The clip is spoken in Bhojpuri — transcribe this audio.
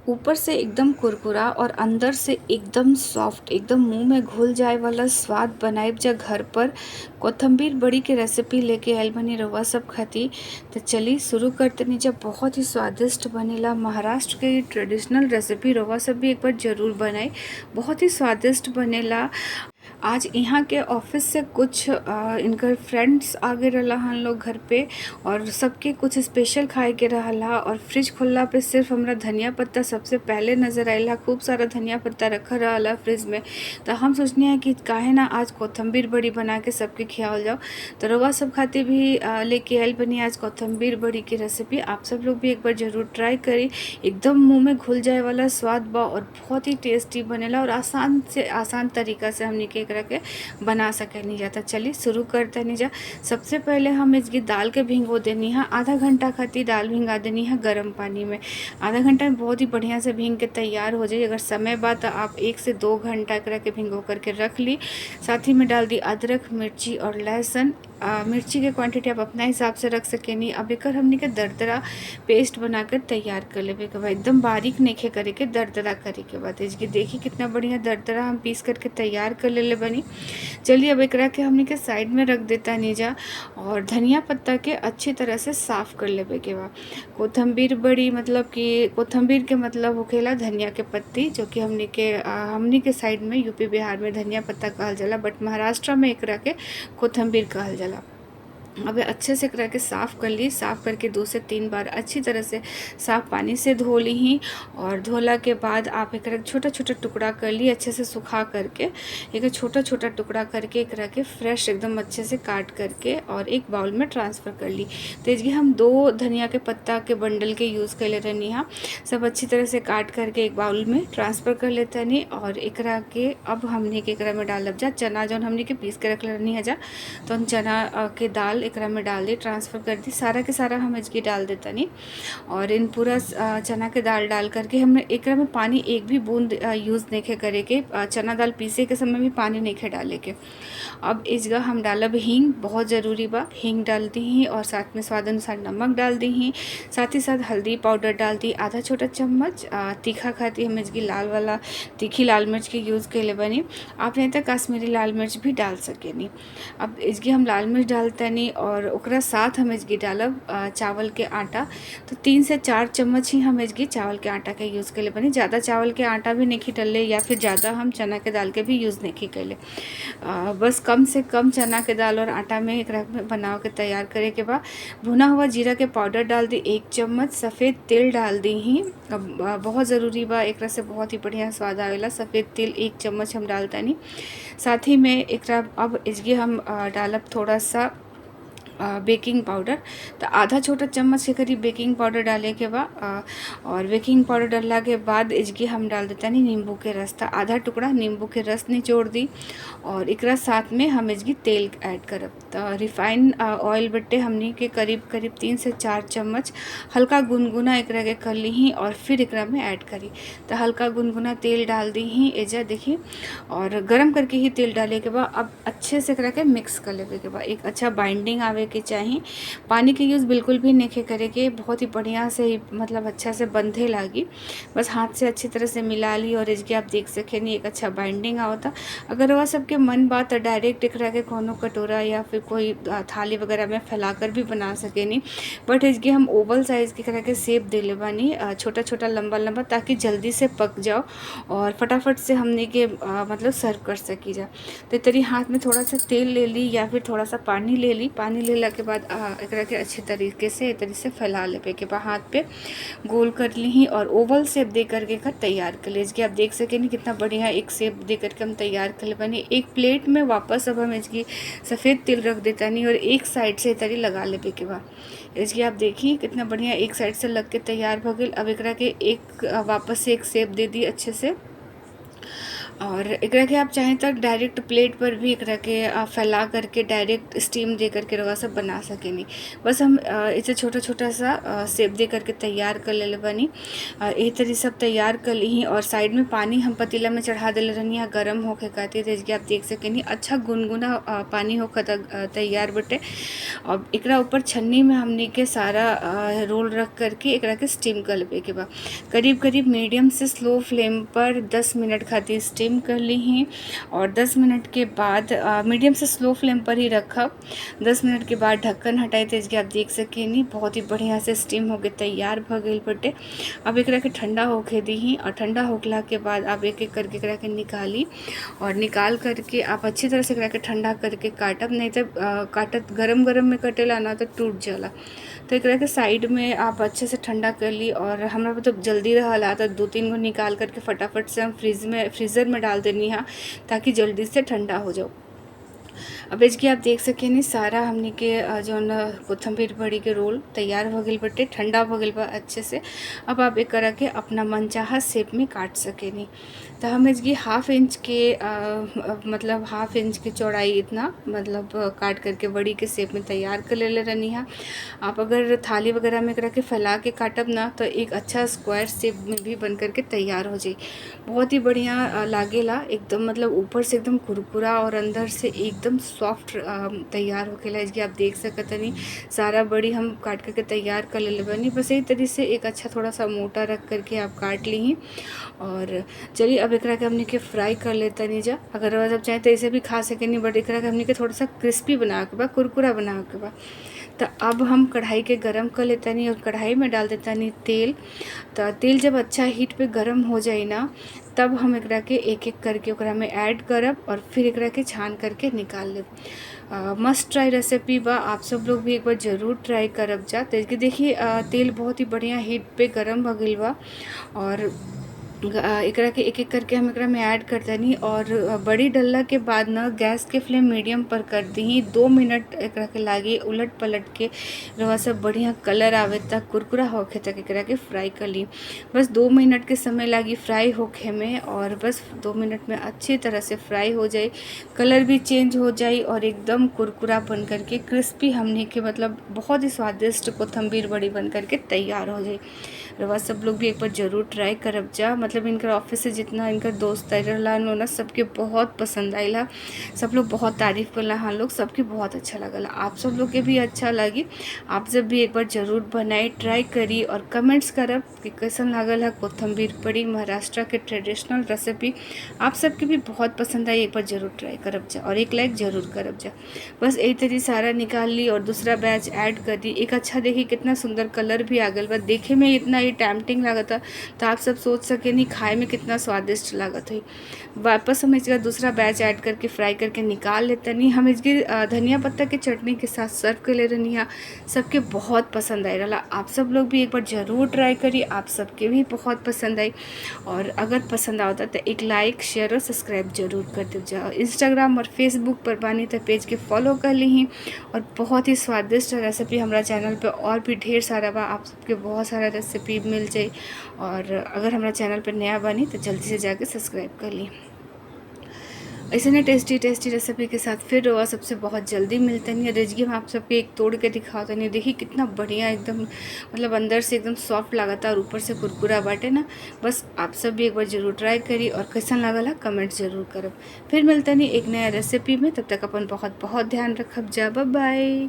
ऊपर से एकदम कुरकुरा और अंदर से एकदम सॉफ्ट, एकदम मुंह में घुल जाए वाला स्वाद बनाइब जा घर पर। कोथंबीर बड़ी के रेसिपी लेके आयल बनी रउआ सब खाती। तो चली शुरू करते नहीं, जब बहुत ही स्वादिष्ट बनेला। महाराष्ट्र के ट्रेडिशनल रेसिपी रउआ सब भी एक बार ज़रूर बनाई, बहुत ही स्वादिष्ट बनेला। आज यहाँ के ऑफिस से कुछ इनकर फ्रेंड्स आगे रहला हम लोग घर पे, और सबके कुछ स्पेशल खाए के रहला। और फ्रिज खोलला पे सिर्फ हमरा धनिया पत्ता सबसे पहले नज़र आइला। खूब सारा धनिया पत्ता रखा रहला फ्रिज में। तो हम सोचनी है कि काहे ना आज कोथंबीर बड़ी बना के सबके खियावल जाओ। तो रउआ सब खातिर भी लेके आयल बनी आज कोथंबीर बड़ी की रेसिपी। आप सब लोग भी एक बार ज़रूर ट्राई करी। एकदम मुंह में घुल जाए वाला स्वाद बा और बहुत ही टेस्टी बनेला, और आसान से आसान तरीका से हमनी के एकरा के बना सकेनी जाता। चलिए शुरू करते नहीं जा। सबसे पहले हम इसकी दाल के भिंगो देनी है। आधा घंटा खातिर दाल भिंगा देनी है गर्म पानी में। आधा घंटा में बहुत ही बढ़िया से भींग के तैयार हो जाए। अगर समय बाद तो आप 1 से 2 घंटा एकरा के भिंगो करके रख ली। साथ ही में डाल दी अदरक, मिर्ची और लहसुन। मिर्ची के क्वांटिटी आप अपना हिसाब से रख सकेनी। अब एकर हमनी के दरदरा पेस्ट बना कर तैयार कर लेवे के बाद, एकदम बारीक नहीं करे के, दरदरा करे के बाद। इसकी देखिए कितना बढ़िया दरदरा हम पीस करके तैयार कर ले बनी। चलिए अब एकरा के हमनी के साइड में रख देता नीजा, और धनिया पत्ता के अच्छी तरह से साफ कर लेवे के बाद। कोथंबीर बड़ी मतलब कि कोथंबीर के मतलब होखेला धनिया के पत्ती, जो कि हमनी के साइड में यूपी बिहार में धनिया पत्ता कहल जाला, बट महाराष्ट्र में एकरा के कोथंबीर कहल जाला। अब अच्छे से एकरा के साफ़ कर ली। साफ़ करके 2 से 3 बार अच्छी तरह से साफ़ पानी से धो ली ही। और धोला के बाद आप एकरा छोटा छोटा टुकड़ा कर ली, अच्छे से सुखा करके एक छोटा छोटा टुकड़ा करके एकरा के फ्रेश एकदम अच्छे से काट करके और एक बाउल में ट्रांसफ़र कर ली। तो इसलिए हम 2 धनिया के पत्ता के बंडल के यूज़ कर ले रहनी है। सब अच्छी तरह से काट करके एक बाउल में ट्रांसफ़र कर लेते नहीं। और एकरा के अब हमने के एकरा में डालब जा चना, जौन हमने के पीस के रख रहनी है जा। तो हम चना के दाल एकरा में डाल दी, ट्रांसफ़र कर दी। सारा के सारा हम इसकी डाल देता नहीं। और इन पूरा चना के दाल डाल करके हमने एकरा में पानी एक भी बूंद यूज़ नहीं करे के। चना दाल पीसे के समय भी पानी नहीं डाले के। अब इसका हम डालब हींग, बहुत ज़रूरी बा। हींग डाल दी ही, और साथ में स्वाद अनुसार नमक डाल दी ही। साथ ही साथ हल्दी पाउडर डाल दी आधा छोटा चम्मच। तीखा खाती हम इसकी लाल वाला तीखी लाल मिर्च की यूज़ के लिए बनी। आप नहीं तो कश्मीरी लाल मिर्च भी डाल सकेनी। अब इसकी हम लाल मिर्च डालते नहीं, और ओकरा साथ हम इसकी डालब चावल के आटा। तो 3 से 4 चम्मच ही हम इसकी चावल के आटा के यूज़ के लिए बनी। ज़्यादा चावल के आटा भी नहीं डले, या फिर ज़्यादा हम चना के दाल के भी यूज़ नहीं कैले। बस कम से कम चना के दाल और आटा में एक में बना के तैयार करे के बाद भुना हुआ जीरा के पाउडर डाल दी 1 चम्मच। सफ़ेद तिल डाल दी ही। अब बहुत ज़रूरी बा, एक से बहुत ही बढ़िया स्वाद आवेला। सफ़ेद तिल 1 चम्मच हम डालता नहीं। साथ ही में एक अब इसकी हम डालब थोड़ा सा बेकिंग पाउडर। तो आधा छोटा चम्मच के करीब बेकिंग पाउडर डाले के बाद, और बेकिंग पाउडर डालने के बाद इसकी हम डाल देता नहीं नींबू के रस। था आधा टुकड़ा नींबू के रस निचोड़ दी। और एकरा साथ में हम इसकी तेल ऐड करब। तो रिफाइन ऑयल बट्टे हमनी के करीब करीब 3 से 4 चम्मच हल्का गुनगुना एकरा के कर ली ही, और फिर एकरा में ऐड करी। तो हल्का गुनगुना तेल डाल दी ही एजा देखी, और गरम करके ही तेल डाले के बाद अब अच्छे से एकरा के मिक्स कर लेवे के बाद एक अच्छा बाइंडिंग आवे के चाहिए। पानी के यूज़ बिल्कुल भी नहीं करे के, बहुत ही बढ़िया से मतलब अच्छा से बंधे लागी। बस हाथ से अच्छी तरह से मिला ली, और इसके आप देख सके नहीं एक अच्छा बाइंडिंग आवता। अगर वह सबके मन बात तो डायरेक्ट एकरा के कोनो कटोरा या फिर कोई थाली वगैरह में फैलाकर भी बना सके नहीं, बट इसके हम ओवल साइज के करा के शेप दे ले बानी, छोटा छोटा लंबा लंबा, ताकि जल्दी से पक जाओ और फटाफट से हमने के मतलब सर्व कर सकी जा। तो तेरी हाथ में थोड़ा सा तेल ले ली या फिर थोड़ा सा पानी ले ली। पानी लेला के बाद एकरा के अच्छे तरीके से फैला लेवे के बाद हाथ पे गोल कर ली ही, और ओवल शेप दे करके का तैयार कर ले। इसके आप देख सके नहीं कितना बढ़िया एक शेप दे करके हम तैयार कर ले बनी। एक प्लेट में वापस अब हम इसकी सफ़ेद तिल रख देता नहीं, और एक साइड से तरी लगा लेवे के बाद इसकी आप देखिए कितना बढ़िया एक साइड से लग के तैयार हो गई। अब एकरा के एक वापस से एक शेप दे दी अच्छे से, और एकरा के आप चाहें तो डायरेक्ट प्लेट पर भी एकरा के फैला करके डायरेक्ट स्टीम दे करके रवा सब बना सकेनी। बस हम इसे छोटा छोटा सा शेप दे करके तैयार कर लेले बानी। यही तरी सब तैयार कर ली और साइड में पानी हम पतीला में चढ़ा देले रहनी है गरम होके खातिर। जैसे कि आप देख सकेनी अच्छा गुनगुना पानी होकर तैयार बटे। अब एकरा ऊपर छन्नी में हमनी के सारा रोल रख करके एकरा के स्टीम कर लेवे के बा। करीब करीब मीडियम से स्लो फ्लेम पर 10 मिनट खातिर स्टीम कर ली ही। और 10 मिनट के बाद मीडियम से स्लो फ्लेम पर ही रखब। 10 मिनट के बाद ढक्कन हटाई तेज कि आप देख सकेनी बहुत ही बढ़िया से स्टीम होके तैयार भ गई बटे। अब एकरा के ठंडा होके दी और ठंडा होखला के बाद आप एक एक करके एकरा के निकाली और निकाल करके आप अच्छी तरह से एकरा के ठंडा करके काटब। नहीं तो काटत गरम गरम में कटेला ना तो टूट जाला। तो एकरा के साइड में आप अच्छे से ठंडा कर ली। और हमरा मतलब जल्दी रहला तो 2-3 गो निकाल करके फटाफट से हम फ्रीज़र में डाल देनी है ताकि जल्दी से ठंडा हो जाओ। अब इसके आप देख सकेनी सारा हमनी के जौन कोथम्बीर बड़ी के रोल तैयार हो गई बटे, ठंडा हो गई बा अच्छे से। अब आप एक करा के अपना मनचाहा शेप में काट सकेनी। तो हम इसकी हाफ इंच के मतलब हाफ इंच की चौड़ाई इतना मतलब काट करके बड़ी के शेप में तैयार कर ले रहनी है। आप अगर थाली वगैरह में करा के फैला के काटब ना तो एक अच्छा स्क्वायर शेप में भी बन करके तैयार हो जाए। बहुत ही बढ़िया लागेला एकदम मतलब ऊपर से एकदम कुरकुरा और अंदर से एकदम सॉफ्ट तैयार होकेला। इसकी आप देख सकतनी सारा बड़ी हम काट करके तैयार कर ले बनी। बस यही तरीके से एक अच्छा थोड़ा सा मोटा रख करके आप काट ली। और चलिए अब एकरा के हमने के फ्राई कर लेता नहीं जा। अगर जब चाहे तो ऐसे भी खा सके नहीं, बट एकरा के हमने के थोड़ा सा क्रिस्पी बना के बा, कुरकुरा बना के बा। तो अब हम कढ़ाई के गरम कर लेता नहीं और कढ़ाई में डाल देता नहीं तेल। तो तेल जब अच्छा हीट पे गरम हो जाए ना तब हम एकरा के एक एक करके ओकरा में ऐड करब और फिर एकरा के छान करके निकाल लेब। मस्ट ट्राई रेसिपी बा, आप सब लोग भी एक बार ज़रूर ट्राई करब जा। तो देखिए तेल बहुत ही बढ़िया हीट पे गरम हो गइल बा और एकरा के एक एक करके हम एकरा में ऐड कर देनी। और बड़ी डलला के बाद ना गैस के फ्लेम मीडियम पर कर दी। 2 मिनट एकरा के लागी उलट पलट के रवा सब बढ़िया कलर आवे तक कुरकुरा होखे तक एकरा के फ्राई कर ली। बस 2 मिनट के समय लागी फ्राई होखे में और बस 2 मिनट में अच्छी तरह से फ्राई हो जाए, कलर भी चेंज हो जाए और एकदम कुरकुरा बन करके क्रिस्पी हमने के मतलब बहुत ही स्वादिष्ट कोथम्बीर बड़ी बन करके तैयार हो जाए। रवा सब लोग भी एक बार ज़रूर ट्राई करब जा। मतलब इनकर ऑफिस से जितना इनकर दोस्त रहला ना सबके बहुत पसंद आइला, सब लोग बहुत तारीफ़ करला। हाँ लोग सबके बहुत अच्छा लगला, आप सब लोग के भी अच्छा लगी। आप सब भी एक बार ज़रूर बनाई ट्राई करी और कमेंट्स करब कि कैसन लागल है कोथम्बीर बड़ी महाराष्ट्र के ट्रेडिशनल रेसिपी। आप सबके भी बहुत पसंद आई, एक बार ज़रूर ट्राई करब जा और एक लाइक ज़रूर करब जा। बस यही तरी सारा निकाल ली और दूसरा बैच ऐड कर दी। एक अच्छा देखिए कितना सुंदर कलर भी आ गल बा, देखे में इतना ही टेम्पटिंग लागता। तो आप सब सोच सके नहीं खाए में कितना स्वादिष्ट लागत है। वापस हम इसका दूसरा बैच ऐड करके फ्राई करके निकाल लेते नहीं। हम इसकी धनिया पत्ता की चटनी के साथ सर्व कर ले रही हैं, सबके बहुत पसंद आई रहा। आप सब लोग भी एक बार ज़रूर ट्राई करिए, आप सबके भी बहुत पसंद आई। और अगर पसंद आता तो एक लाइक शेयर और सब्सक्राइब जरूर कर दीजिए। इंस्टाग्राम और फेसबुक पर बानी तो पेज के फॉलो कर ली। और बहुत ही स्वादिष्ट रेसिपी हमारा चैनल पे और भी ढेर सारा बा, आप सबके बहुत सारा रेसिपी मिल जाए। और अगर हमारा चैनल पे नया बनी तो जल्दी से जाके सब्सक्राइब कर ली। ऐसे ना टेस्टी टेस्टी रेसिपी के साथ फिर रवा सबसे बहुत जल्दी मिलते हैं। रेसिपी हम आप सबके एक तोड़ के दिखाते नहीं, देखिए कितना बढ़िया एकदम मतलब अंदर से एकदम सॉफ्ट लगाता और ऊपर से कुरकुरा बाटे ना। बस आप सब भी एक बार ज़रूर ट्राई करी और कैसा लगल है कमेंट ज़रूर करब। फिर मिलते नहीं एक नया रेसिपी में, तब तक अपन बहुत बहुत ध्यान रखब जा। Bye by.